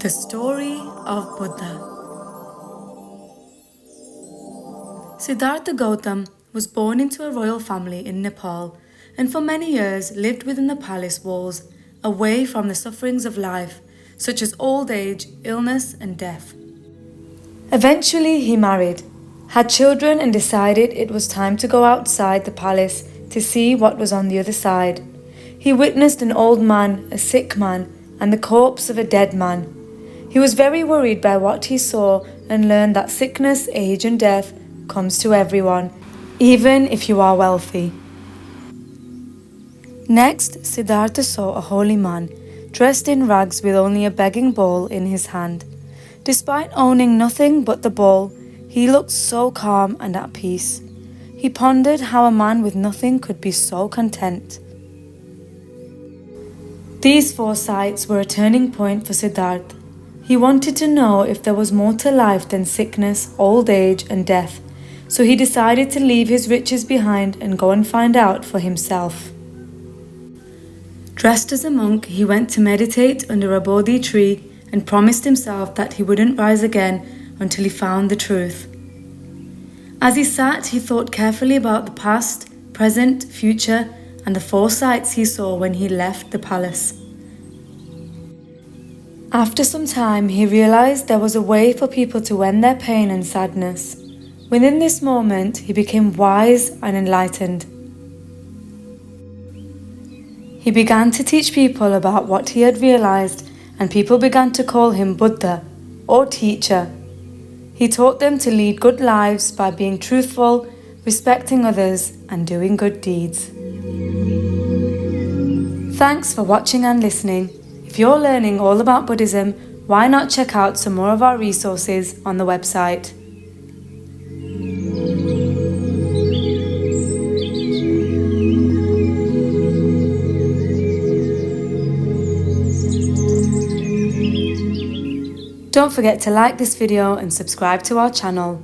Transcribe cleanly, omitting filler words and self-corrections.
The story of Buddha. Siddhartha Gautama was born into a royal family in Nepal and for many years lived within the palace walls, away from the sufferings of life, such as old age, illness, and death. Eventually, he married, had children, and decided it was time to go outside the palace to see what was on the other side. He witnessed an old man, a sick man, and the corpse of a dead man. He was very worried by what he saw and learned that sickness, age, and death comes to everyone, even if you are wealthy. Next, Siddhartha saw a holy man, dressed in rags with only a begging bowl in his hand. Despite owning nothing but the bowl, he looked so calm and at peace. He pondered how a man with nothing could be so content. These four sights were a turning point for Siddhartha. He wanted to know if there was more to life than sickness, old age, and death, so he decided to leave his riches behind and go and find out for himself. Dressed as a monk, he went to meditate under a Bodhi tree and promised himself that he wouldn't rise again until he found the truth. As he sat, he thought carefully about the past, present, future, and the four sights he saw when he left the palace. After some time, he realized there was a way for people to end their pain and sadness. Within this moment, he became wise and enlightened. He began to teach people about what he had realized, and people began to call him Buddha, or teacher. He taught them to lead good lives by being truthful, respecting others, and doing good deeds. Thanks for watching and listening. If you're learning all about Buddhism, why not check out some more of our resources on the website. Don't forget to like this video and subscribe to our channel.